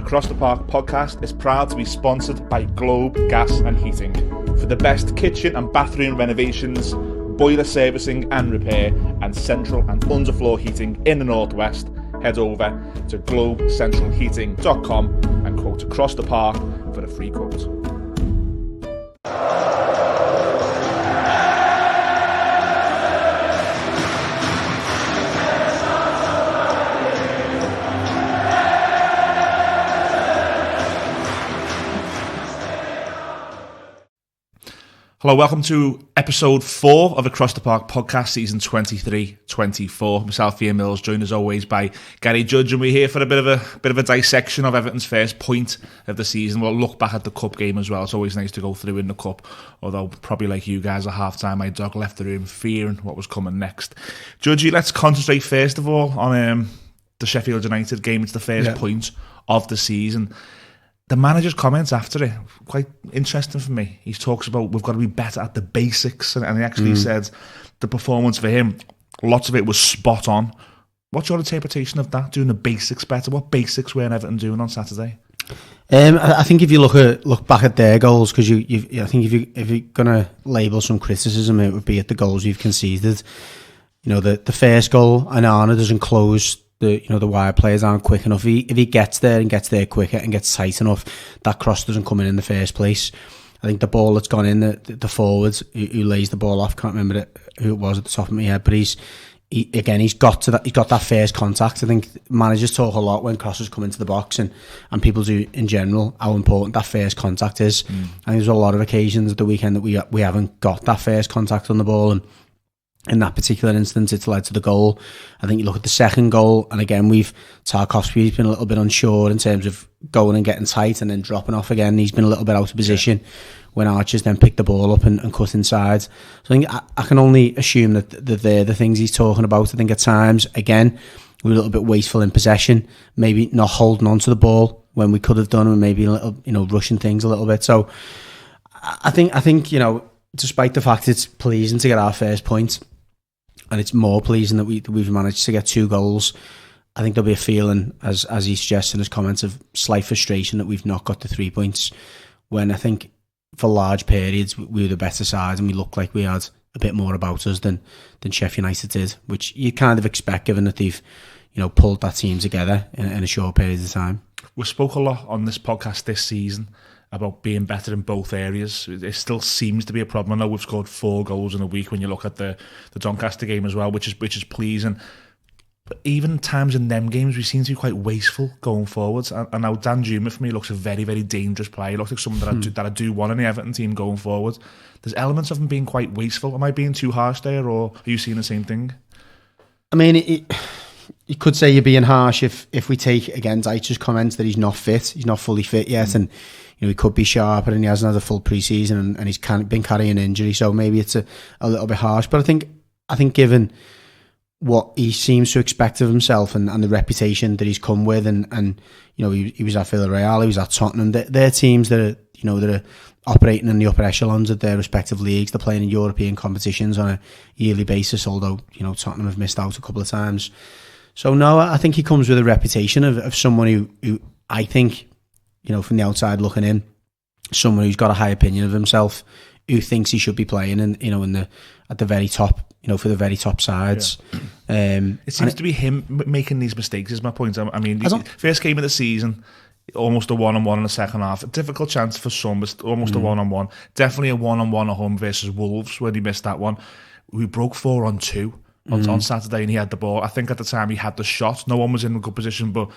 Across the Park podcast is proud to be sponsored by Globe Gas and Heating. For the best kitchen and bathroom renovations, boiler servicing and repair, and central and underfloor heating in the Northwest, head over to globecentralheating.com and quote Across the Park for a free quote. Hello, welcome to episode 4 of Across the Park podcast, season 23-24. Myself, Ian Mills, joined as always by Gary Judge, and we're here for a bit of a dissection of Everton's first point of the season. We'll look back at the cup game as well. It's always nice to go through in the cup, although probably like you guys at half-time, my dog left the room fearing what was coming next. Judgey, let's concentrate first of all on the Sheffield United game. It's the first point of the season. The manager's comments after it, quite interesting for me. He talks about we've got to be better at the basics, and he actually said the performance for him, lots of it was spot on. What's your interpretation of that, doing the basics better? What basics were Everton doing on Saturday? I think if you look back at their goals, because I think if you're going to label some criticism, it would be at the goals you've conceded. You know, the first goal, Anana doesn't close. The wide players aren't quick enough. If he gets there and gets there quicker and gets tight enough, that cross doesn't come in the first place. I think the ball that's gone in, the forwards who lays the ball off, can't remember who it was at the top of my head, but he's got that first contact. I think managers talk a lot when crosses come into the box, and people do in general, how important that first contact is. And there's a lot of occasions at the weekend that we haven't got that first contact on the ball, and in that particular instance, it's led to the goal. I think you look at the second goal, and again, Tarkowski's been a little bit unsure in terms of going and getting tight and then dropping off again. He's been a little bit out of position when Archer's then picked the ball up and cut inside. So I think I can only assume that they're the things he's talking about. I think at times, again, we're a little bit wasteful in possession, maybe not holding on to the ball when we could have done, and maybe a little, rushing things a little bit. So I think despite the fact it's pleasing to get our first point, and it's more pleasing that we've managed to get 2 goals, I think there'll be a feeling, as he suggests in his comments, of slight frustration that we've not got the 3 points, when I think for large periods we were the better side and we looked like we had a bit more about us than Sheffield United did, which you kind of expect given that they've pulled that team together in a short period of time. We spoke a lot on this podcast this season about being better in both areas. It still seems to be a problem. I know we've scored 4 goals in a week when you look at the Doncaster game as well, which is pleasing. But even times in them games, we seem to be quite wasteful going forwards. And now Dan Juma, for me, looks a very, very dangerous player. He looks like someone that I do want in the Everton team going forward. There's elements of him being quite wasteful. Am I being too harsh there, or are you seeing the same thing? I mean, you could say you're being harsh if we take, again, Dyche's comments that he's not fit. He's not fully fit yet, and he could be sharper, and he hasn't had a full pre-season, and he's been carrying injury, so maybe it's a little bit harsh. But I think given what he seems to expect of himself and the reputation that he's come with, and he was at Villarreal, he was at Tottenham. They're teams that are operating in the upper echelons of their respective leagues. They're playing in European competitions on a yearly basis, although Tottenham have missed out a couple of times. So no, I think he comes with a reputation of someone who I think, from the outside looking in, someone who's got a high opinion of himself, who thinks he should be playing at the very top, for the very top sides. Yeah. It seems to be him making these mistakes, is my point. I mean, first game of the season, almost a one-on-one in the second half. A difficult chance for some, but almost a one-on-one. Definitely a one-on-one at home versus Wolves, when he missed that one. We broke 4-on-2 on Saturday, and he had the ball. I think at the time he had the shot. No one was in a good position, but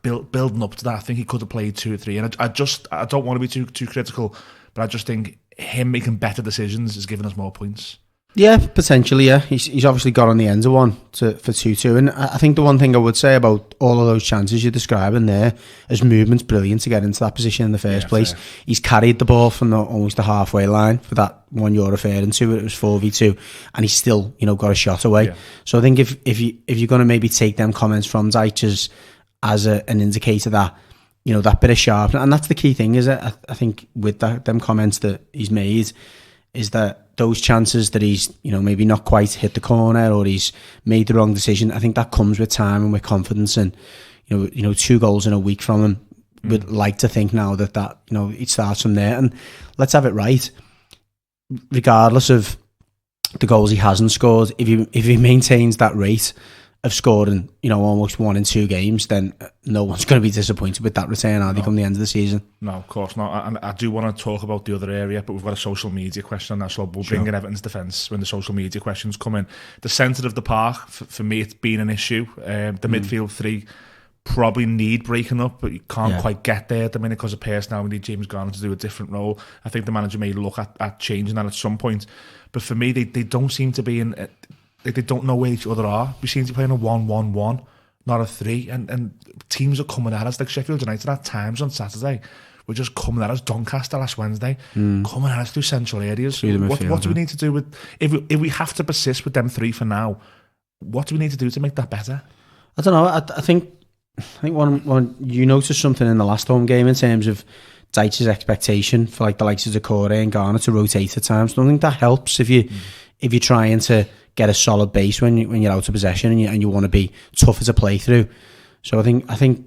building up to that, I think he could have played 2 or 3. And I don't want to be too critical, but I just think him making better decisions is giving us more points. Yeah, potentially, yeah. He's obviously got on the end of one for 2-2. And I think the one thing I would say about all of those chances you're describing there, his movement's brilliant to get into that position in the first place. Fair. He's carried the ball from almost the halfway line for that one you're referring to. It was 4v2, and he's still, got a shot away. Yeah. So I think if you're going to maybe take them comments from Dyche as an indicator that, that bit of sharpness, and that's the key thing, is it? I think with them comments that he's made, is that those chances that he's, maybe not quite hit the corner, or he's made the wrong decision, I think that comes with time and with confidence. And, 2 goals in a week from him would like to think now that it starts from there, and let's have it right. Regardless of the goals he hasn't scored, if he maintains that rate of scoring, almost 1 in 2 games, then no one's going to be disappointed with that return, are they, come the end of the season? No, of course not. And I do want to talk about the other area, but we've got a social media question on that, so we'll bring in Everton's defence when the social media questions come in. The centre of the park, for me, it's been an issue. The midfield three probably need breaking up, but you can't quite get there at the minute because of personnel. We need James Garner to do a different role. I think the manager may look at changing that at some point. But for me, they don't seem to be in... They don't know where each other are. We seem to be playing a 1-1-1, not a 3. And teams are coming at us, like Sheffield United at times on Saturday. We're just coming at us. Doncaster last Wednesday, coming at us through central areas. What do we need to do with... If we have to persist with them 3 for now, what do we need to do to make that better? I don't know. I think one you noticed something in the last home game in terms of Dyche's expectation for like the likes of Decore and Garner to rotate at times. I don't think that helps if you're trying to get a solid base when you're out of possession and you want to be tougher to play through. So I think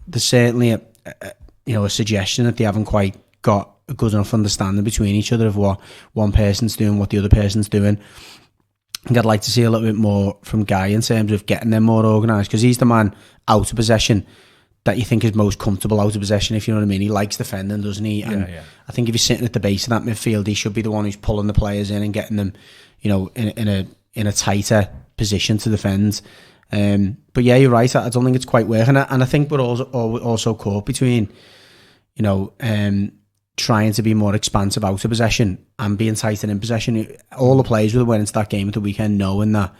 there's certainly a suggestion that they haven't quite got a good enough understanding between each other of what one person's doing, what the other person's doing. I think I'd like to see a little bit more from Guy in terms of getting them more organised, because he's the man out of possession that you think is most comfortable out of possession, if you know what I mean. He likes defending, doesn't he? And I think if he's sitting at the base of that midfield, he should be the one who's pulling the players in and getting them, in a tighter position to defend. But yeah, you're right. I don't think it's quite working, and I think we're also caught between, trying to be more expansive out of possession and being tighter in possession. All the players that went into that game at the weekend knowing that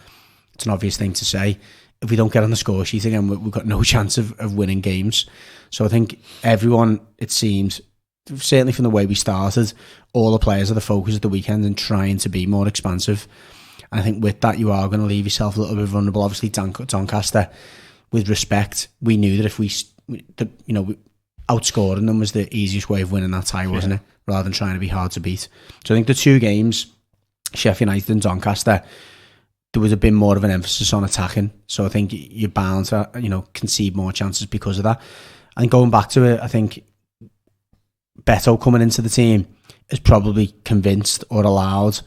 it's an obvious thing to say. If we don't get on the score sheet again, we've got no chance of winning games. So I think everyone, it seems, certainly from the way we started, all the players are the focus of the weekend and trying to be more expansive. And I think with that, you are going to leave yourself a little bit vulnerable. Obviously, Doncaster, with respect, we knew that if outscoring them was the easiest way of winning that tie, wasn't it? Rather than trying to be hard to beat. So I think the 2 games, Sheffield United and Doncaster, there was a bit more of an emphasis on attacking. So I think you're bound to, concede more chances because of that. And going back to it, I think Beto coming into the team is probably convinced or allowed,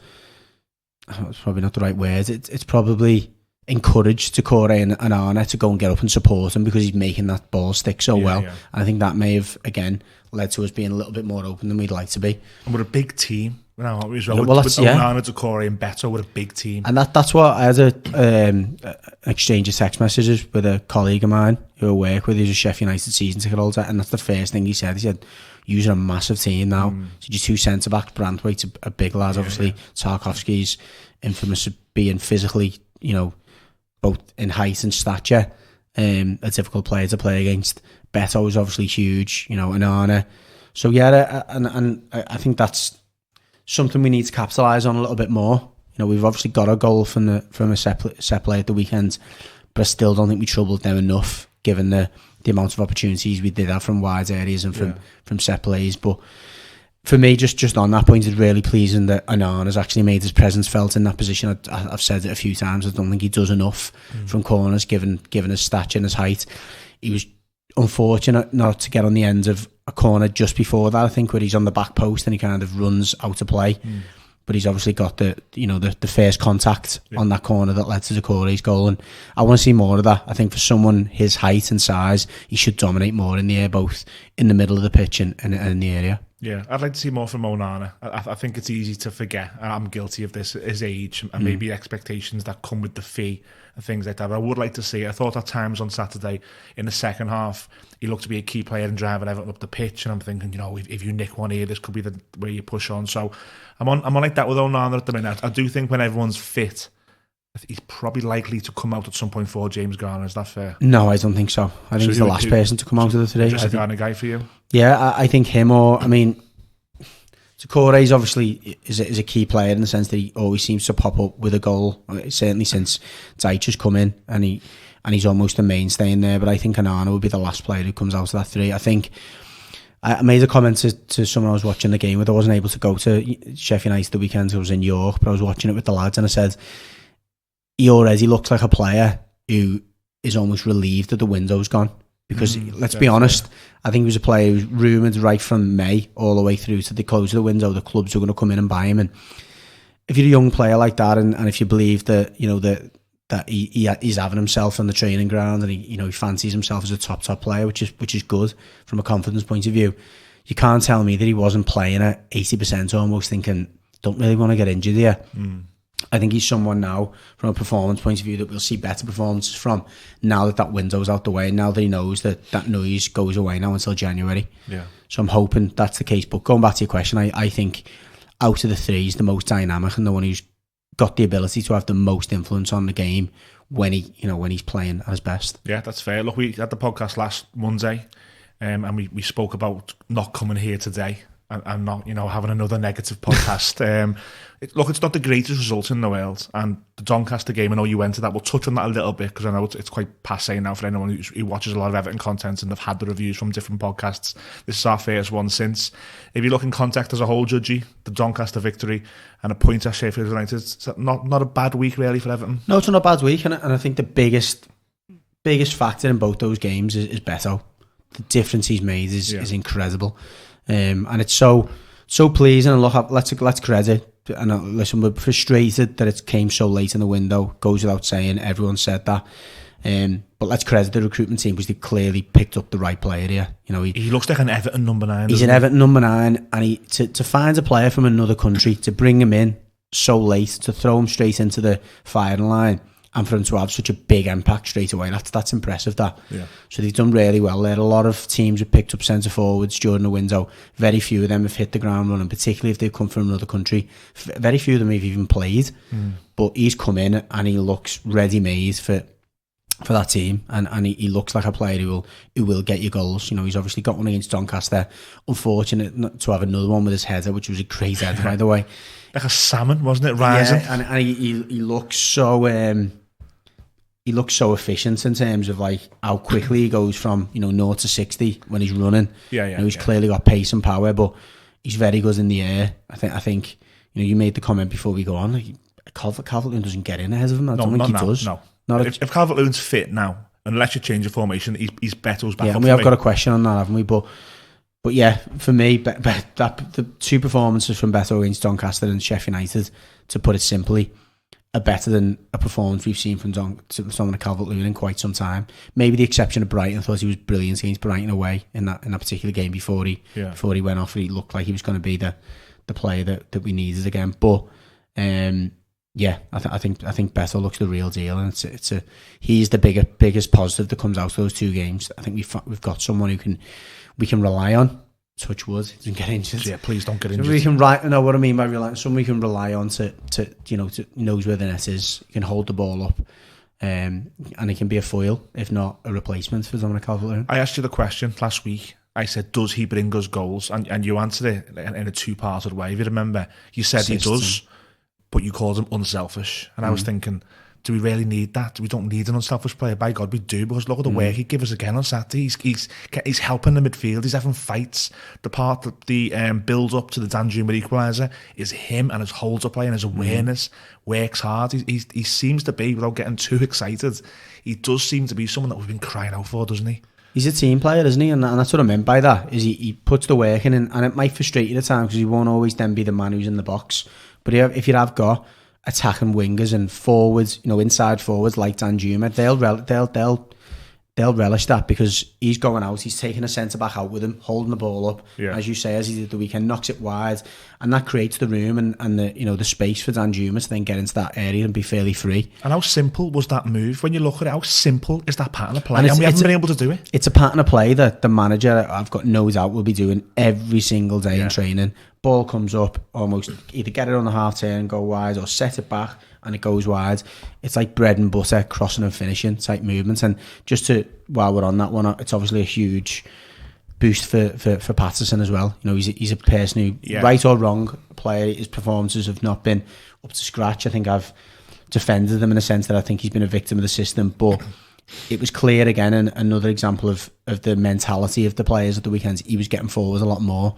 it's probably not the right word, it's probably encouraged Decore and Arna to go and get up and support him because he's making that ball stick so well. Yeah. And I think that may have, again, led to us being a little bit more open than we'd like to be. And we're a big team. With Onana, Decore and Beto, we're a big team. And that's what I had an exchange of text messages with a colleague of mine who I work with, who's a Sheffield United season ticket holder, and that's the first thing he said. He said, using a massive team now. So your 2 centre-backs, Brandtwaite's a big lad, obviously. Tarkowski's infamous of being physically, both in height and stature, a difficult player to play against. Beto is obviously huge, and Arna. So yeah, and I think that's something we need to capitalise on a little bit more. We've obviously got a goal from a set play at the weekend, but I still don't think we troubled them enough, given the amount of opportunities we did have from wide areas and from set plays. But for me, just on that point, it's really pleasing that Annan has actually made his presence felt in that position. I've said it a few times. I don't think he does enough from corners, given his stature and his height. He was unfortunate not to get on the end of a corner just before that, I think, where he's on the back post and he kind of runs out of play. But he's obviously got the first contact on that corner that led to Decore's goal, and I want to see more of that. I think for someone his height and size, he should dominate more in the air, both in the middle of the pitch and in the area. Yeah, I'd like to see more from Onana. I think it's easy to forget, and I'm guilty of this, his age and maybe expectations that come with the fee and things like that. But I would like to see it. I thought at times on Saturday in the second half, he looked to be a key player in driving Everton up the pitch, and I'm thinking, if you nick one here, this could be the way you push on. So I'm on like that with Onana at the minute. I do think when everyone's fit, he's probably likely to come out at some point for James Garner. Is that fair? No, I don't think so. I think he's the last person to come out of the three. Just a Garner guy for you? Yeah, I think him Decore's obviously is a key player in the sense that he always seems to pop up with a goal. Certainly since Dyche has come in, and he's almost a mainstay in there. But I think Onana would be the last player who comes out of that three. I think I made a comment to someone I was watching the game with. I wasn't able to go to Sheffield United the weekend. I was in York, but I was watching it with the lads, and I said, he already looks like a player who is almost relieved that the window's gone. Because let's be honest, I think he was a player who was rumoured right from May all the way through to the close of the window. The clubs were going to come in and buy him. And if you're a young player like that, and if you believe that, you know, that he's having himself on the training ground, and he fancies himself as a top player, which is good from a confidence point of view, you can't tell me that he wasn't playing at 80% almost, thinking, don't really want to get injured here. I think he's someone now, from a performance point of view, that we'll see better performances from now that window's out the way, now that he knows that noise goes away now until January. Yeah. So I'm hoping that's the case. But going back to your question, I think out of the three, he's the most dynamic and the one who's got the ability to have the most influence on the game when he's playing at his best. Yeah, that's fair. Look, we had the podcast last Monday, and we spoke about not coming here today and not, having another negative podcast. Look, it's not the greatest result in the world, and the Doncaster game, I know you went to that. We'll touch on that a little bit, because I know it's quite passé now for anyone who watches a lot of Everton content and they've had the reviews from different podcasts. This is our first one since. If you look in context as a whole, Judgy, the Doncaster victory and a point at Sheffield United, it's not a bad week really for Everton. No, it's not a bad week, and I think the biggest factor in both those games is Beto. The difference he's made is incredible, and it's so pleasing. And look, let's credit. And listen, we're frustrated that it came so late in the window. Goes without saying, everyone said that. But let's credit the recruitment team, because they clearly picked up the right player here. He looks like an Everton number 9. He's an Everton number 9, and to find a player from another country, to bring him in so late, to throw him straight into the firing line, and for him to have such a big impact straight away, that's impressive. So they've done really well there. A lot of teams have picked up centre forwards during the window. Very few of them have hit the ground running, particularly if they've come from another country. Very few of them have even played. But he's come in and he looks ready made for that team, and he looks like a player who will get you goals. He's obviously got one against Doncaster. Unfortunate not to have another one with his header, which was a great header, by the way. Like a salmon, wasn't it? Rising. Yeah, and he looks so he looks so efficient in terms of like how quickly he goes from 0 to 60 when he's running. He's clearly got pace and power, but he's very good in the air. I think you made the comment before we go on. Calvert-Lewin doesn't get in ahead of him. I don't think he does. No. If Calvert-Lewin's fit now, unless you change the formation, he's Beto's back. Yeah, and we have got a question on that, haven't we? But yeah, for me, the two performances from Beto against Doncaster and Sheffield United, to put it simply, are better than a performance we've seen from someone like Calvert-Lewin in quite some time. Maybe the exception of Brighton. I thought he was brilliant against Brighton away in that particular game before he went off. He looked like he was going to be the player that we needed again. But I think Beto looks the real deal, and he's the biggest positive that comes out of those two games. I think we've got someone we can rely on. Touch wood, he doesn't get injured. Yeah, please don't get injured. So we can know what I mean by relying. Someone we can rely on to knows where the net is. He can hold the ball up, and he can be a foil, if not a replacement for Dominic Calvert-Lewin. I asked you the question last week. I said, does he bring us goals? And you answered it in a two-parted way. If you remember, you said he does, but you called him unselfish. And I was thinking, do we really need that? We don't need an unselfish player. By God, we do, because look at the work he gave us again on Saturday. He's helping the midfield. He's having fights. The part that the build up to the Danjuma equaliser is him, and his holds up play and his awareness. Works hard. He seems to be, without getting too excited, he does seem to be someone that we've been crying out for, doesn't he? He's a team player, isn't he? And that's what I meant by that. Is he puts the work in, and it might frustrate you at times because he won't always then be the man who's in the box. But if you have got attacking wingers and forwards, inside forwards like Danjuma, they'll relish that, because he's going out, he's taking a centre back out with him, holding the ball up, as you say, as he did the weekend, knocks it wide, and that creates the room and the space for Danjuma to then get into that area and be fairly free. And how simple was that move? When you look at it, how simple is that pattern of play? And we haven't been able to do it. It's a pattern of play that the manager, I've got no doubt, will be doing every single day in training. Ball comes up, almost either get it on the half turn and go wide, or set it back and it goes wide. It's like bread and butter, crossing and finishing type movements. And while we're on that one, it's obviously a huge boost for Patterson as well. He's a person who, right or wrong player, his performances have not been up to scratch. I think I've defended him in a sense that I think he's been a victim of the system, but it was clear again, and another example of the mentality of the players at the weekends. He was getting forward a lot more,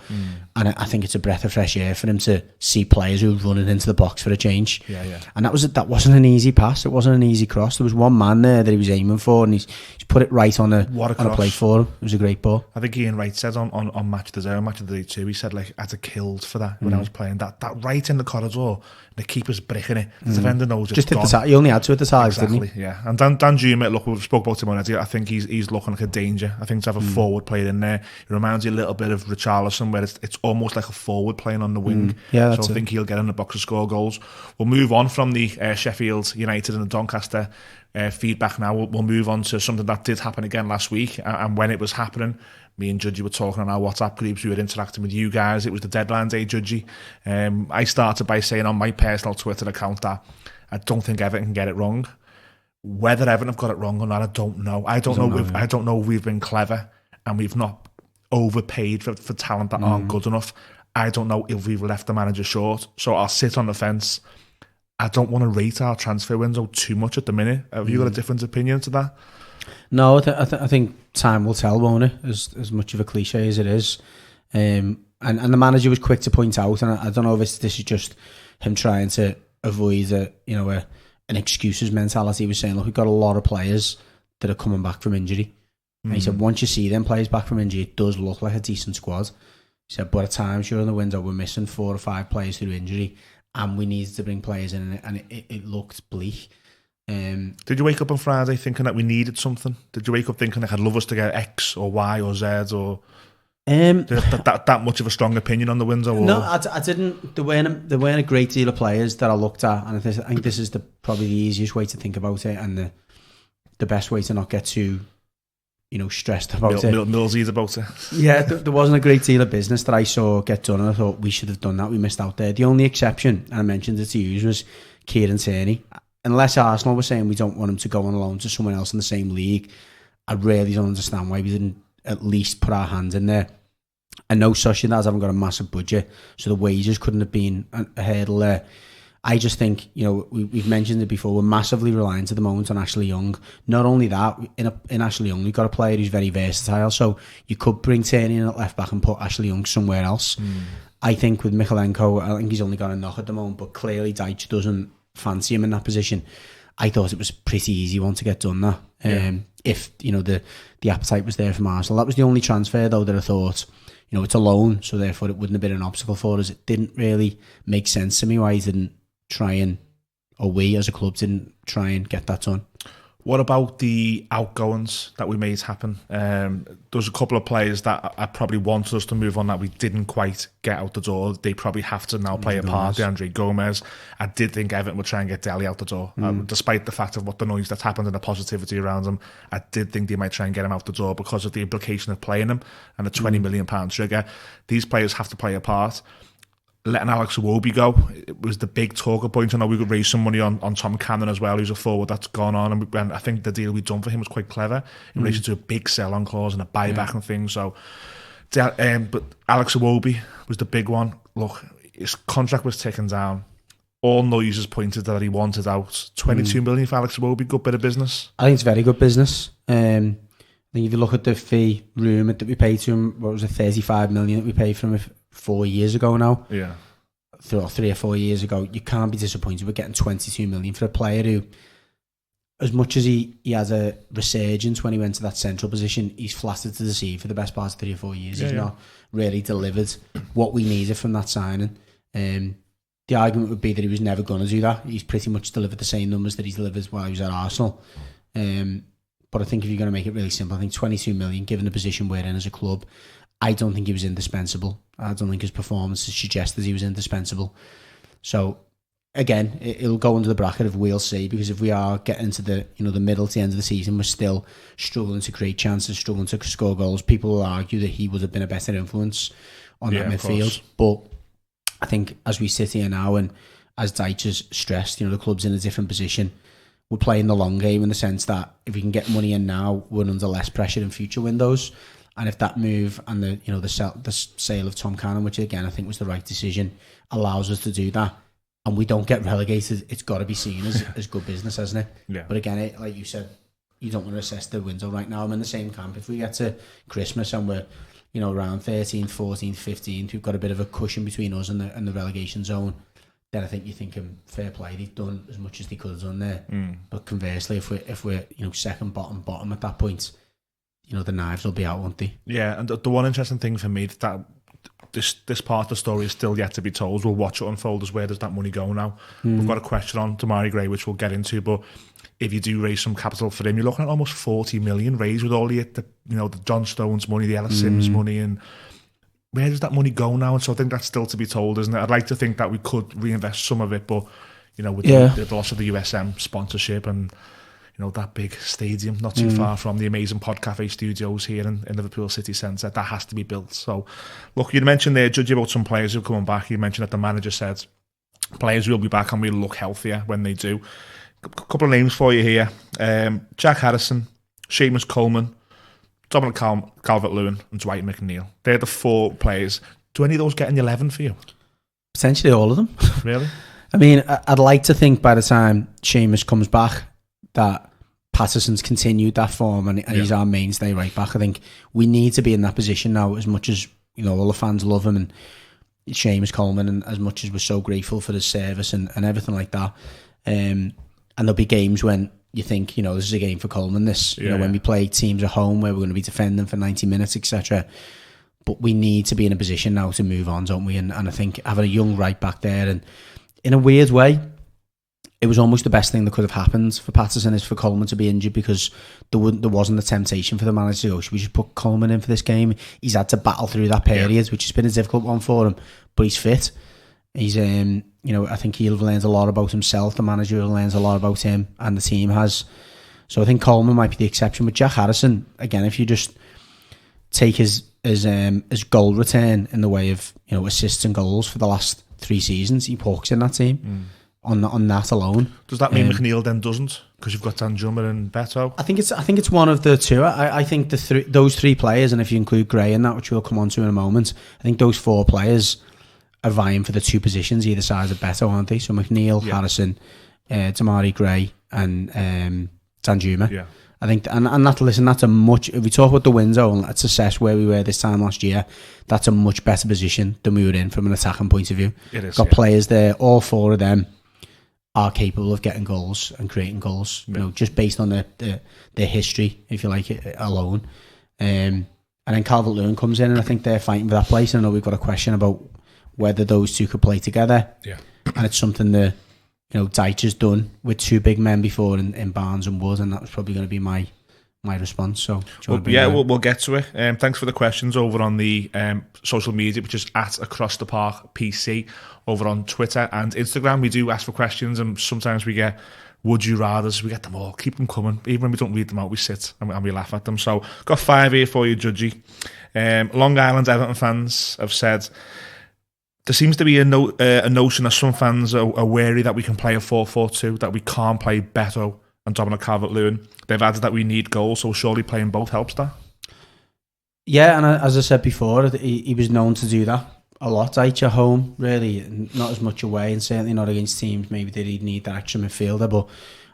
and I think it's a breath of fresh air for him to see players who are running into the box for a change. And that wasn't an easy pass. It wasn't an easy cross. There was one man there that he was aiming for, and he's put it right on a plate for him. It was a great ball. I think Ian Wright said on Match of the Day, Match of the Day too, he said, like, I'd have killed for that when I was playing that right in the corridor. The keeper's bricking it. The defender knows it's just hit he only had to hit the sides, exactly, didn't he? Yeah. And Dan Juma, look, we've spoke about him already. I think he's looking like a danger. I think to have a forward player in there, it reminds you a little bit of Richarlison, where it's almost like a forward playing on the wing. Yeah, so I think he'll get in the box to score goals. We'll move on from the Sheffield United and the Doncaster feedback now. We'll move on to something that did happen again last week, and when it was happening, me and Judgy were talking on our WhatsApp groups. We were interacting with you guys. It was the deadline day, Judgy. I started by saying on my personal Twitter account that I don't think Everton can get it wrong. Whether Everton have got it wrong or not, I don't know. I don't know if we've been clever and we've not overpaid for talent that aren't good enough. I don't know if we've left the manager short. So I'll sit on the fence. I don't want to rate our transfer window too much at the minute. Have you got a different opinion to that? No, I think time will tell, won't it? As much of a cliche as it is, and the manager was quick to point out, and I don't know if this is just him trying to avoid an excuses mentality. He was saying, look, we've got a lot of players that are coming back from injury, and he said once you see them players back from injury, it does look like a decent squad. He said, but at times during the window, we're missing 4 or 5 players through injury, and we needed to bring players in, and it looked bleak. Did you wake up on Friday thinking that we needed something? Did you wake up thinking like I'd love us to get X or Y or Z, or that much of a strong opinion on the window? Or? No, I didn't. There weren't a great deal of players that I looked at, and I think this is probably the easiest way to think about it, and the best way to not get too stressed about it. Millsies about it. Yeah, there wasn't a great deal of business that I saw get done, and I thought we should have done that. We missed out there. The only exception, and I mentioned it to you, was Kieran Tierney. Unless Arsenal were saying we don't want him to go on loan to someone else in the same league, I really don't understand why we didn't at least put our hands in there. I know Sociedad haven't got a massive budget, so the wages couldn't have been a hurdle there. I just think, we've mentioned it before, we're massively reliant at the moment on Ashley Young. Not only that, in Ashley Young, we've got a player who's very versatile, so you could bring Tierney in at left back and put Ashley Young somewhere else. I think with Michalenko, I think he's only got a knock at the moment, but clearly Deitch doesn't fancy him in that position. I thought it was a pretty easy one to get done that. If the appetite was there from Arsenal. That was the only transfer though that I thought, it's a loan, so therefore it wouldn't have been an obstacle for us. It didn't really make sense to me why he didn't or we as a club didn't try and get that done. What about the outgoings that we made happen? There was a couple of players that I probably wanted us to move on that we didn't quite get out the door. They probably have to now play a part. DeAndre Gomez. I did think Everton would try and get Dele out the door. Despite the fact of what the noise that's happened and the positivity around him, I did think they might try and get him out the door because of the implication of playing him and the £20 million trigger. These players have to play a part. Letting Alex Iwobi go, it was the big talker point. I know we could raise some money on Tom Cannon as well, who's a forward that's gone on, and I think the deal we'd done for him was quite clever in relation to a big sell-on clause and a buyback and things. So, but Alex Iwobi was the big one. Look, his contract was ticking down. All noises pointed that he wanted out. 22 million for Alex Iwobi, good bit of business. I think it's very good business. I think if you look at the fee rumoured that we paid to him, what was it, 35 million that we paid for him 4 years ago now? Yeah. 3 or 4 years ago, you can't be disappointed with getting 22 million for a player who, as much as he has a resurgence when he went to that central position, he's flattered to deceive for the best part of 3 or 4 years. He's not really delivered what we needed from that signing. The argument would be that he was never going to do that. He's pretty much delivered the same numbers that he's delivered while he was at Arsenal. But I think if you're going to make it really simple, I think 22 million, given the position we're in as a club, I don't think he was indispensable. I don't think his performance suggested he was indispensable. So, again, it'll go under the bracket of we'll see, because if we are getting to the the middle to the end of the season, we're still struggling to create chances, struggling to score goals, people will argue that he would have been a better influence on that midfield. But I think as we sit here now, and as Deitch has stressed, the club's in a different position. We're playing the long game in the sense that if we can get money in now, we're under less pressure in future windows. And if that move and the sale of Tom Cannon, which again I think was the right decision, allows us to do that, and we don't get relegated, it's got to be seen as good business, hasn't it? Yeah. But again, like you said, you don't want to assess the window right now. I'm in the same camp. If we get to Christmas and we're, you know, around 13th, 14th, 15th, we've got a bit of a cushion between us and the relegation zone, then I think you're thinking, fair play, they've done as much as they could have done there. But conversely, if we're you know, second bottom at that point, you know, the knives will be out, won't they? Yeah, and the one interesting thing for me that this part of the story is still yet to be told. We'll watch it unfold as where does that money go now. We've got a question on Damari Gray, which we'll get into, but if you do raise some capital for him, you're looking at almost 40 million raised with all the you know, the John Stones money, the Ellis Sims money, and where does that money go now? And so I think that's still to be told, isn't it? I'd like to think that we could reinvest some of it, but you know, with the loss of the USM sponsorship and you know, that big stadium not too far from the amazing Pod Cafe studios here in Liverpool City Centre, that has to be built. So look, you mentioned there, Judge, about some players who are coming back. You mentioned that the manager said players will be back and will look healthier when they do. A couple of names for you here. Jack Harrison, Seamus Coleman, Dominic Calvert-Lewin and Dwight McNeil. They're the 4 players. Do any of those get in the 11 for you? Potentially all of them. Really? I mean, I'd like to think by the time Seamus comes back that Patterson's continued that form and he's our mainstay right back. I think we need to be in that position now, as much as, you know, all the fans love him and Seamus Coleman, and as much as we're so grateful for his service and everything like that. And there'll be games when you think, you know, this is a game for Coleman. You know, when we play teams at home where we're going to be defending for 90 minutes, etc. But we need to be in a position now to move on, don't we? And I think having a young right back there, and in a weird way, it was almost the best thing that could have happened for Patterson is for Coleman to be injured, because there wasn't the temptation for the manager to go, should we just put Coleman in for this game? He's had to battle through that period, which has been a difficult one for him, but he's fit. He's, you know, I think he'll have learned a lot about himself. The manager learns a lot about him, and the team has. So I think Coleman might be the exception. With Jack Harrison, again, if you just take his goal return in the way of, you know, assists and goals for the last 3 seasons, he walks in that team. On that alone. Does that mean McNeil then doesn't? Because you've got Danjuma and Beto? I think it's one of the two. I think those 3 players, and if you include Gray in that, which we'll come on to in a moment, I think those 4 players are vying for the 2 positions either side of Beto, aren't they? So McNeil, Harrison, Damari Gray, and Danjuma. Yeah. I think, and that's a much, if we talk about the window and let's assess where we were this time last year, that's a much better position than we were in from an attacking point of view. It is. Got players there, all 4 of them are capable of getting goals and creating goals, you know, just based on their history, if you like it, alone. And then Calvert-Lewin comes in, and I think they're fighting for that place. I know we've got a question about whether those 2 could play together. Yeah. And it's something that, you know, Deitch has done with 2 big men before in Barnes and Wood, and that was probably going to be my response. So we'll get to it. Thanks for the questions over on the social media, which is at Across the Park PC over on Twitter and Instagram. We do ask for questions, and sometimes we get would you rathers. We get them all. Keep them coming. Even when we don't read them out, we sit and we laugh at them. So got 5 here for you, Judgy. Long Island Everton fans have said there seems to be a notion that some fans are wary that we can play a 4-4-2, that we can't play Beto and Dominic Calvert-Lewin. They've added that we need goals, so surely playing both helps that. Yeah, and as I said before, he was known to do that a lot at home, really, not as much away, and certainly not against teams maybe that he'd need that extra midfielder. But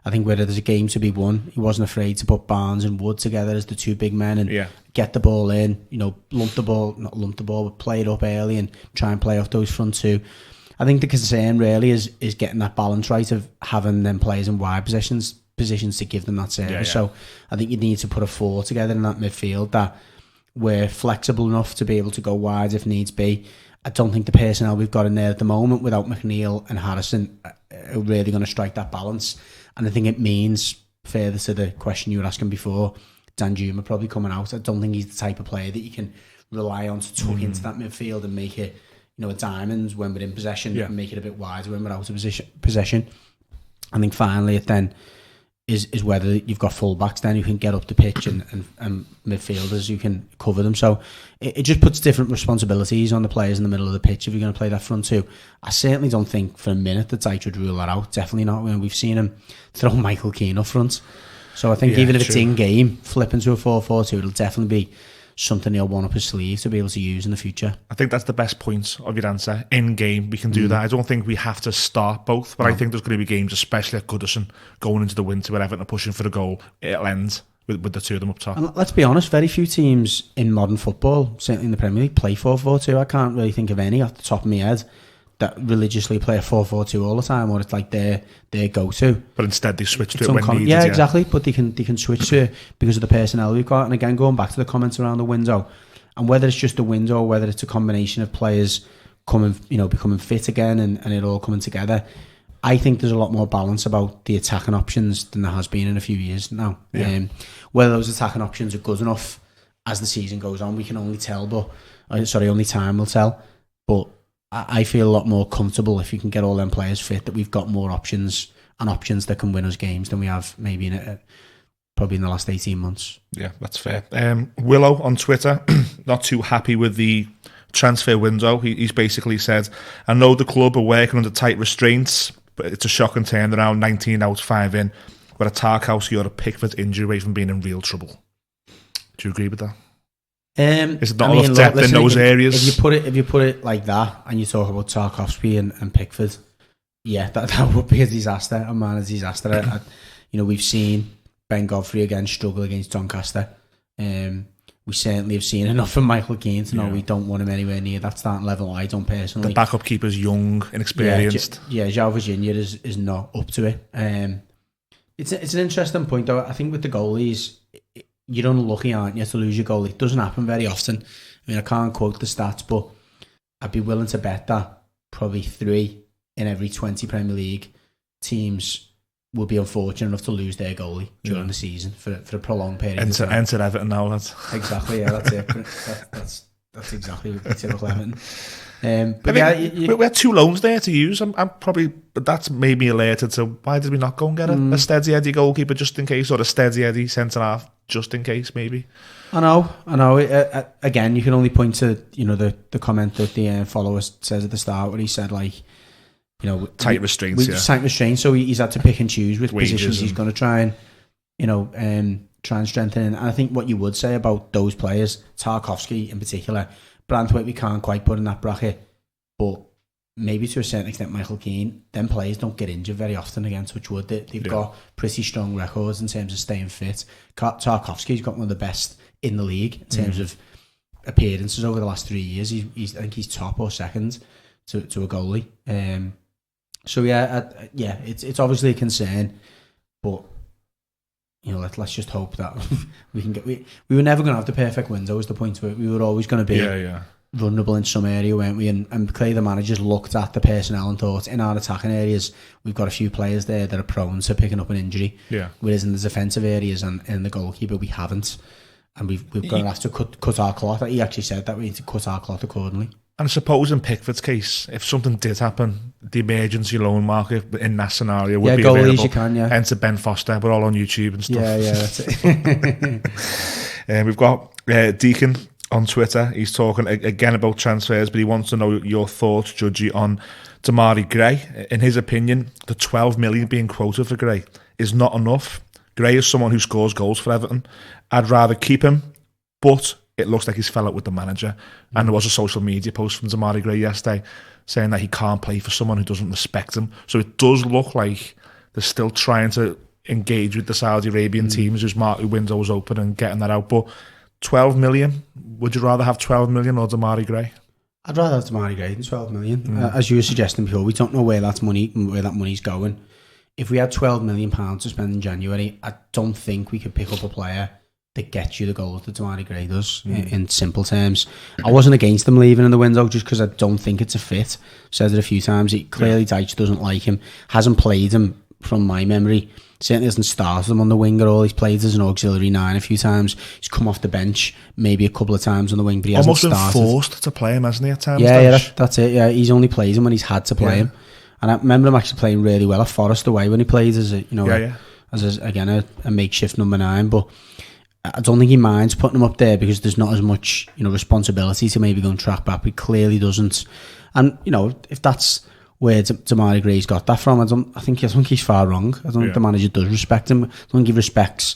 I think whether there's a game to be won, he wasn't afraid to put Barnes and Wood together as the 2 big men and get the ball in, you know, but play it up early and try and play off those front 2. I think the concern really is getting that balance right of having them players in wide positions to give them that service. So I think you need to put a 4 together in that midfield that we're flexible enough to be able to go wide if needs be. I don't think the personnel we've got in there at the moment without McNeil and Harrison are really going to strike that balance. And I think it means, further to the question you were asking before, Danjuma probably coming out. I don't think he's the type of player that you can rely on to tuck into that midfield and make it, you know, a diamond when we're in possession and make it a bit wider when we're out of possession. I think finally it then is whether you've got full-backs then who can get up the pitch and midfielders who can cover them. So it just puts different responsibilities on the players in the middle of the pitch if you're going to play that front 2. I certainly don't think for a minute that Deitch would rule that out. Definitely not when we've seen him throw Michael Keane up front. So I think even if it's in-game, flipping to a 4-4-2, it'll definitely be something he'll want up his sleeve to be able to use in the future. I think that's the best point of your answer. In game, we can do that. I don't think we have to start both, but I think there's going to be games, especially at Goodison, going into the winter where Everton are pushing for a goal. It'll end with the two of them up top. And let's be honest, very few teams in modern football, certainly in the Premier League, play 4-4-2. I can't really think of any off the top of my head that religiously play a 4-4-2 all the time, or it's like their go-to. But instead they switch to it when needed. Yeah, exactly. But they can switch to it because of the personnel we've got. And again, going back to the comments around the window, and whether it's just the window or whether it's a combination of players becoming fit again and it all coming together, I think there's a lot more balance about the attacking options than there has been in a few years now. Yeah. Whether those attacking options are good enough as the season goes on, we can only tell. Only time will tell. But I feel a lot more comfortable if you can get all them players fit, that we've got more options that can win us games than we have maybe probably in the last 18 months. Yeah, that's fair. Willow on Twitter, not too happy with the transfer window. He's basically said, I know the club are working under tight restraints, but it's a shocking turnaround, 19 out, 5 in, with a Tarkowski or a Pickford injury away from being in real trouble. Do you agree with that? Is it not enough depth in those areas? If you put it like that, and you talk about Tarkowski and Pickford, yeah, that would be a disaster. A man, a disaster. We've seen Ben Godfrey again struggle against Doncaster. We certainly have seen enough from Michael Keane to know we don't want him anywhere near that starting level. I don't personally. The backup keeper's young, inexperienced. João Virginia is not up to it. It's an interesting point though. I think with the goalies, you're unlucky, aren't you, to lose your goalie? It doesn't happen very often. I mean, I can't quote the stats, but I'd be willing to bet that probably 3 in every 20 Premier League teams will be unfortunate enough to lose their goalie during the season for a prolonged period. Enter Everton now, lads. Exactly, yeah, that's it. That's exactly what typical Everton. But we had 2 loans there to use. But that's made me alerted to why did we not go and get a steady Eddie goalkeeper just in case, or a steady Eddie centre half just in case, maybe. I know. Again, you can only point to the comment that the follower says at the start where he said tight restraints. Tight restraints. So he's had to pick and choose with positions he's going to try and strengthen. And I think what you would say about those players, Tarkowski in particular, Branthwaite we can't quite put in that bracket, but maybe to a certain extent Michael Keane, them players don't get injured very often against Touchwood. They've got pretty strong records in terms of staying fit. Tarkowski's got one of the best in the league in terms of appearances over the last 3 years. I think he's top or second to a goalie. It's obviously a concern, but let's just hope that we can get. We were never going to have the perfect window. Was the point of it? We were always going to be vulnerable in some area, weren't we? And clearly the managers looked at the personnel and thought, in our attacking areas, we've got a few players there that are prone to picking up an injury. Yeah. Whereas in the defensive areas and in the goalkeeper, we haven't, and we've got to have to cut our cloth. He actually said that we need to cut our cloth accordingly. And suppose in Pickford's case, if something did happen, the emergency loan market in that scenario would be available. You can, Enter Ben Foster. We're all on YouTube and stuff. Yeah, that's it. We've got Deacon on Twitter. He's talking again about transfers, but he wants to know your thoughts, Judgy, on Damari Gray. In his opinion, the 12 million being quoted for Gray is not enough. Gray is someone who scores goals for Everton. I'd rather keep him, but it looks like he's fell out with the manager. And there was a social media post from Damari Gray yesterday saying that he can't play for someone who doesn't respect him. So it does look like they're still trying to engage with the Saudi Arabian teams whose market window's open and getting that out. But 12 million, would you rather have 12 million or Damari Gray? I'd rather have Damari Gray than 12 million. As you were suggesting before, we don't know where that money's going. If we had £12 million to spend in January, I don't think we could pick up a player that gets you the goals that Damari Gray does, in simple terms. I wasn't against him leaving in the window just because I don't think it's a fit. Said it a few times. Clearly Dyche doesn't like him. Hasn't played him from my memory. Certainly hasn't started him on the wing at all. He's played as an auxiliary 9 a few times. He's come off the bench maybe a couple of times on the wing, but he hasn't started. Almost been forced to play him, hasn't he, at times? Yeah, that's it. Yeah, he's only played him when he's had to play him. And I remember him actually playing really well at Forest away when he played as a makeshift number 9, but I don't think he minds putting him up there because there's not as much, responsibility to maybe go and track back. He clearly doesn't. And, if that's where Damari Gray's got that from, I think he's far wrong. I don't think the manager does respect him. I don't think he respects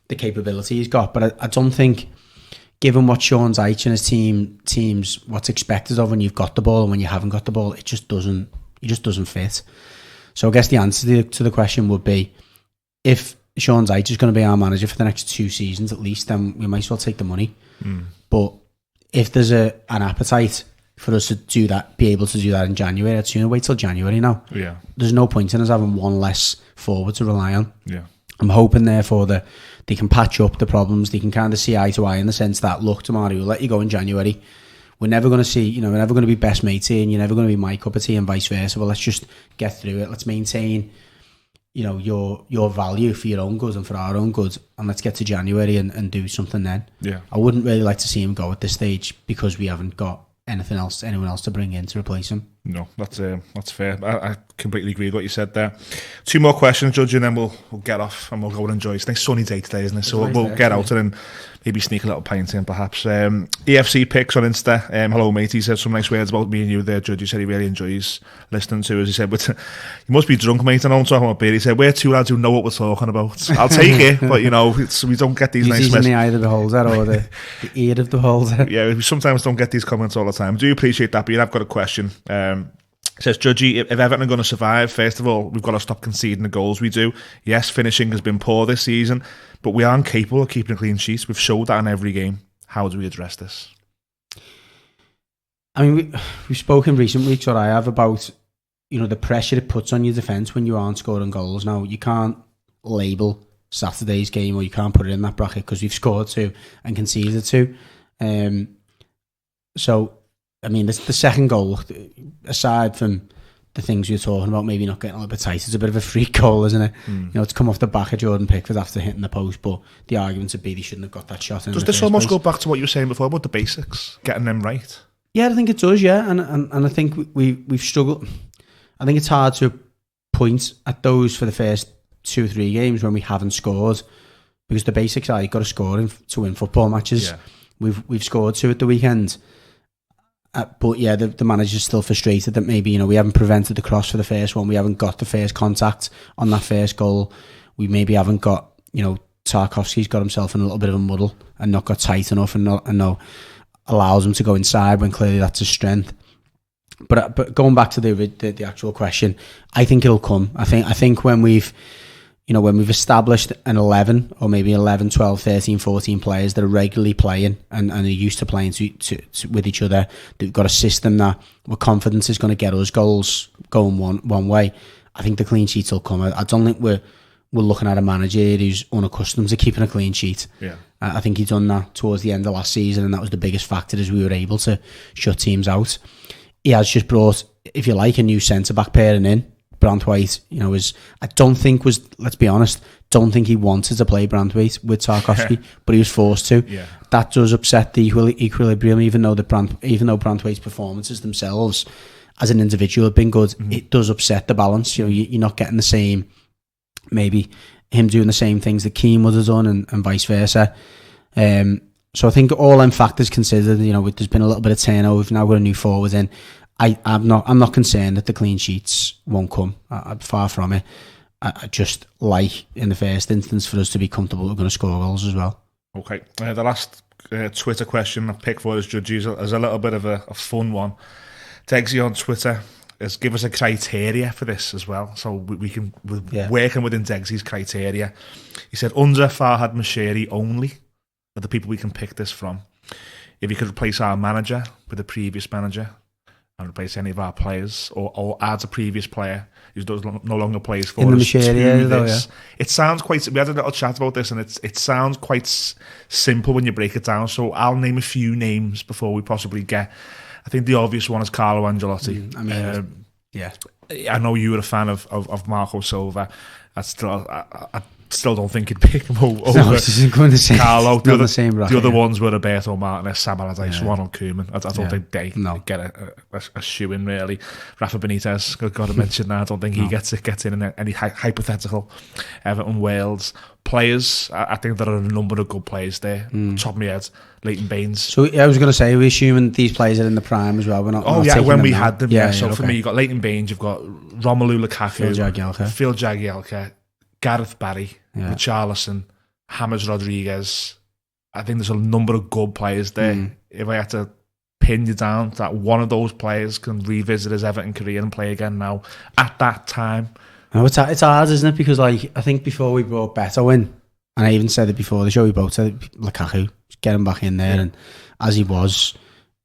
the capability he's got. But I don't think given what Sean Dyche and his teams what's expected of when you've got the ball and when you haven't got the ball, it just doesn't fit. So I guess the answer to the question would be, if Sean Dyche is going to be our manager for the next 2 seasons at least, then we might as well take the money. But if there's an appetite for us to do that, be able to do that in January, I'd sooner wait till January now. Yeah. There's no point in us having one less forward to rely on. Yeah. I'm hoping, therefore, that they can patch up the problems. They can kind of see eye to eye in the sense that, look, Tamari, we'll let you go in January. We're never going to see, we're never going to be best mates here, and you're never going to be my cup of tea, and vice versa. Well, let's just get through it. Let's maintain, your value for your own good and for our own good, and let's get to January and do something then. Yeah. I wouldn't really like to see him go at this stage because we haven't got anyone else to bring in to replace him. No, that's fair. I completely agree with what you said there. 2 more questions, Judge, and then we'll get off and we'll go and enjoy. It's a nice sunny day today, isn't it? So we'll get out and maybe sneak a little pint in, perhaps. EFC Picks on Insta. Hello, mate. He said some nice words about me and you there, Judge. He said he really enjoys listening to us. He said, but you must be drunk, mate. I know I'm talking about beer. He said, we're 2 lads who know what we're talking about. I'll take it, but we don't get these nice messages. He's in the eye of the beholder or the ear of the beholder. Yeah, we sometimes don't get these comments all the time. Do appreciate that, but I've got a question. It says, Judgy, if Everton are going to survive, first of all, we've got to stop conceding the goals we do. Yes, finishing has been poor this season, but we aren't capable of keeping a clean sheet. We've showed that in every game. How do we address this? I mean, we've spoken recent weeks, or I have, about the pressure it puts on your defence when you aren't scoring goals. Now, you can't label Saturday's game, or you can't put it in that bracket because we've scored 2 and conceded 2. So, I mean, the second goal, aside from the things you're talking about, maybe not getting a little bit tight, it's a bit of a freak goal, isn't it? It's come off the back of Jordan Pickford after hitting the post, but the argument would be they shouldn't have got that shot in. Does this almost go back to what you were saying before about the basics, getting them right? Yeah, I think it does, yeah. And I think we've struggled. I think it's hard to point at those for the first 2 or 3 games when we haven't scored, because the basics are you've got to score to win football matches. Yeah. We've scored 2 at the weekend. But yeah, the manager's still frustrated that maybe, we haven't prevented the cross for the first one. We haven't got the first contact on that first goal. We maybe haven't got, Tarkowski's got himself in a little bit of a muddle and not got tight enough and allows him to go inside when clearly that's his strength. But going back to the actual question, I think it'll come. I think when we've established an 11 or maybe 11, 12, 13, 14 players that are regularly playing and are used to playing with each other, they've got a system that with confidence is going to get us goals going one way, I think the clean sheets will come. I don't think we're looking at a manager who's unaccustomed to keeping a clean sheet. Yeah. I think he's done that towards the end of last season, and that was the biggest factor, as we were able to shut teams out. He has just brought, if you like, a new centre-back pairing in. Branthwaite, let's be honest, don't think he wanted to play Branthwaite with Tarkowski, but he was forced to. Yeah. That does upset the equilibrium, even though Branthwaite's performances themselves as an individual have been good, it does upset the balance. You're not getting the same, maybe him doing the same things that Keane would have done and vice versa. So I think all them factors considered, there's been a little bit of turnover. We've now got a new forward in. I'm not concerned that the clean sheets won't come. I'm far from it. I just like, in the first instance, for us to be comfortable we're going to score goals as well. Okay. The last Twitter question I've picked for us, Judges, is a little bit of a fun one. Degsy on Twitter has given us a criteria for this as well. So we're working within Degsy's criteria. He said, under Farhad Moshiri only are the people we can pick this from. If you could replace our manager with a previous manager, and replace any of our players, or add a previous player who no longer plays for us to this. It sounds quite... We had a little chat about this, and it sounds quite simple when you break it down. So I'll name a few names before we possibly get... I think the obvious one is Carlo Ancelotti. I know you were a fan of Marco Silva. I still don't think he'd pick him over Carlo. The other ones were Roberto Martinez, Sam Allardyce, Ronald Koeman. I don't think they get a shoe in, really. Rafa Benitez, got to mention that. I don't think he gets in any hypothetical Everton Wales players. I think there are a number of good players there. Top of my head, Leighton Baines. So I was going to say, we're assuming these players are in the prime as well. We're not. When we had them. For me, you've got Leighton Baines, you've got Romelu Lukaku, Phil Jagielka, Gareth Barry, Richarlison, James Rodriguez, I think there's a number of good players there. If I had to pin you down, that one of those players can revisit his Everton career and play again now at that time. No, it's hard, isn't it? Because like I think before we brought Beto in, and I even said it before the show, we both said Lukaku, get him back in there, and as he was,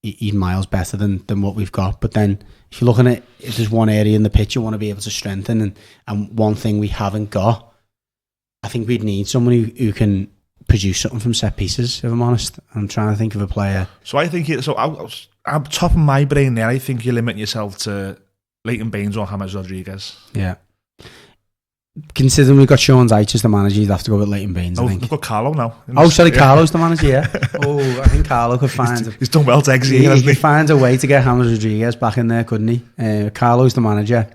he's miles better than what we've got. But then if you're looking at, if there's one area in the pitch you want to be able to strengthen, and one thing we haven't got, I think we'd need someone who can produce something from set pieces, if I'm honest. I'm trying to think of a player. So I think, I'm top of my brain there, I think you're limiting yourself to Leighton Baines or James Rodriguez. Yeah. Considering we've got Sean Dyche as the manager, you'd have to go with Leighton Baines, I think. We've got Carlo now. Carlo's the manager, yeah. I think Carlo could find... He's done well to exit. He could find a way to get James Rodriguez back in there, couldn't he? Carlo's the manager.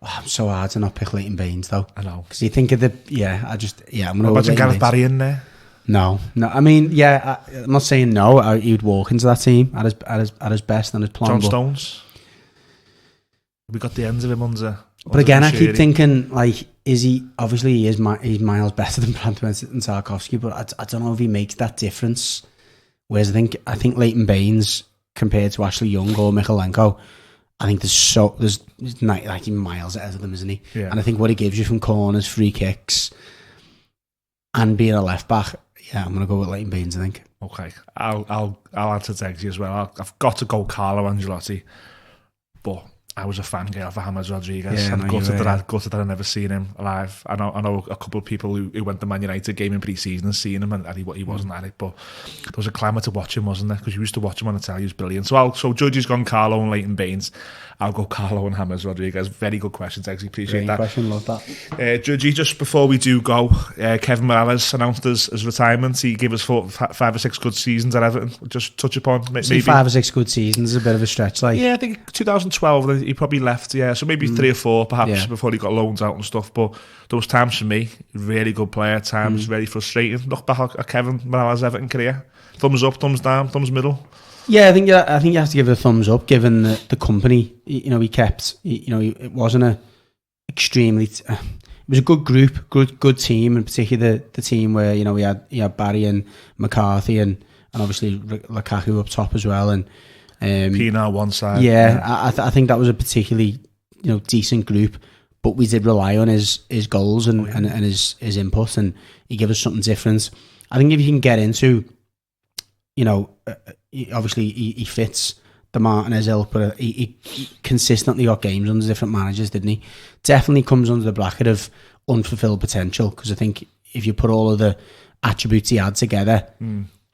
I'm so hard to not pick Leighton Baines, though. I know. Because you think of the... I'm going to go with Imagine Gareth Barry in there. No. I mean, I'm not saying no. He'd walk into that team at his best and his plan. John Stones. We got the ends of him under... But again, I keep thinking, like, is he... Obviously, he's miles better than Brandt and Tarkowski, but I don't know if he makes that difference. Whereas I think Leighton Baines, compared to Ashley Young or Mykolenko, I think there's like miles ahead of them, isn't he? Yeah. And I think what he gives you from corners, free kicks, and being a left back, I'm going to go with Leighton Baines, I think. Okay. I'll add to Tegsy as well. I've got to go Carlo Ancelotti, but I was a fangirl for James Rodriguez. Yeah, I'm gutted that I've never seen him alive. I know a couple of people who went to Man United game in pre-season and seen him, and he wasn't at it, but there was a clamour to watch him, wasn't there? Because you used to watch him on the telly, he was brilliant. So Judge's gone Carlo and Leighton Baines. I'll go Carlo and James Rodriguez. Very good question, Tegsy. Appreciate that. Question, love that. Judgy, just before we do go, Kevin Morales announced his retirement. He gave us 5 or 6 good seasons at Everton. Just touch upon maybe 5 or 6 good seasons is a bit of a stretch. Like, I think 2012 he probably left. Yeah, so maybe 3 or 4 perhaps before he got loans out and stuff. But those times for me, really good player. Times very frustrating. Look back at Kevin Morales' Everton career. Thumbs up, thumbs down, thumbs middle. Yeah, I think you have to give it a thumbs up, given the company he kept. It wasn't a extremely. It was a good group, good team, and particularly the team where we had Barry and McCarthy and obviously Lukaku up top as well, and Pienaar one side. Yeah, I think that was a particularly decent group, but we did rely on his goals and his input, and he gave us something different. I think if you can get into, obviously he fits the Martinez ilk, but he consistently got games under different managers, didn't he? Definitely comes under the bracket of unfulfilled potential, because I think if you put all of the attributes he had together,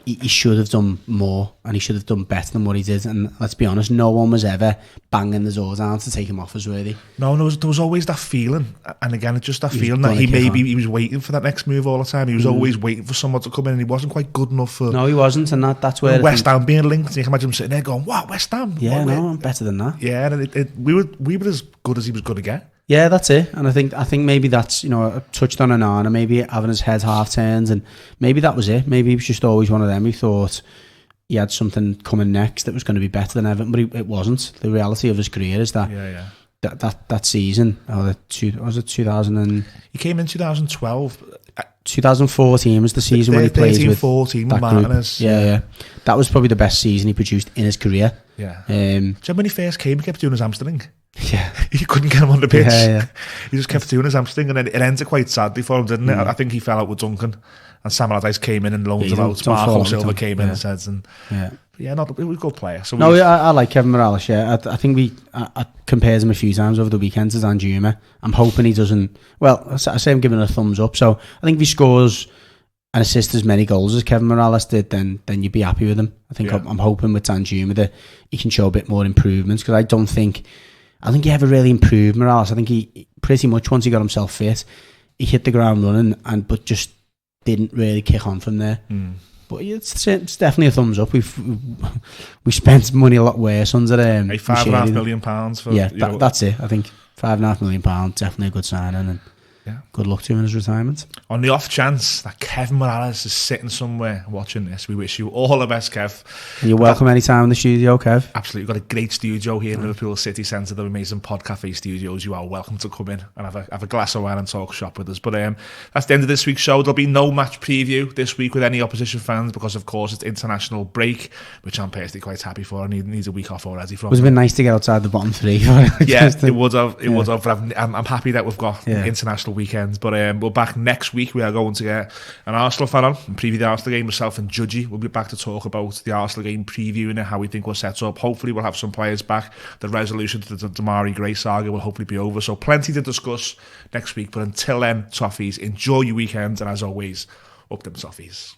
he should have done more, and he should have done better than what he did. And let's be honest, no one was ever banging the door down to take him off as worthy. No, there was always that feeling, and again, it's just that feeling that he was waiting for that next move all the time. He was always waiting for someone to come in, and he wasn't quite good enough for. No, he wasn't, and that's where West Ham being linked. And you can imagine him sitting there going, "Wow, West Ham! Yeah, I'm better than that." Yeah, and we were as good as he was going to get. Yeah, that's it. And I think maybe that's, I touched on Onana, maybe having his head half turned, and maybe that was it. Maybe he was just always one of them who thought he had something coming next that was going to be better than Everton, but it wasn't. The reality of his career is that that season, was it 2000 and... He came in 2012. 2014 was the season when he played with 14 that Martinez. Yeah. That was probably the best season he produced in his career. Yeah. Do you remember when he first came, he kept doing his hamstring? Yeah. He couldn't get him on the pitch. Yeah. He just kept doing his hamstring, and then it ended quite sadly for him, didn't it? I think he fell out with Duncan, and Sam Allardyce came in and loaned him out. Marco Silva came in and said, he was a good player. So I like Kevin Morales, I think I compared him a few times over the weekend to Danjuma. I'm hoping he doesn't... Well, I say I'm giving him a thumbs up, so I think if he scores and assists as many goals as Kevin Morales did, then you'd be happy with him. I think I'm hoping with Danjuma that he can show a bit more improvements, because I think he ever really improved, Morales. I think he pretty much, once he got himself fit, he hit the ground running, but just didn't really kick on from there. But it's definitely a thumbs up. We spent money a lot worse under £5.5 million for... that's it. I think £5.5 million, definitely a good signing. And good luck to him in his retirement. On the off chance that Kevin Morales is sitting somewhere watching this, we wish you all the best, Kev. And you're welcome anytime in the studio, Kev. Absolutely. We've got a great studio here in Liverpool City Centre, the amazing Pod Cafe studios. You are welcome to come in and have a glass of wine and talk shop with us. But that's the end of this week's show. There'll be no match preview this week with any opposition fans because, of course, it's international break, which I'm personally quite happy for. I need a week off already from. It would have been nice to get outside the bottom three. Yeah, it would have. It would have. But I'm happy that we've got international weekends. But we're back next week. We are going to get an Arsenal fan on and preview the Arsenal game. Myself and Judgy will be back to talk about the Arsenal game, previewing it, how we think we'll set up. Hopefully we'll have some players back. The resolution to the Damari Gray saga will hopefully be over. So plenty to discuss next week. But until then, toffees, enjoy your weekend. And as always, up them toffees.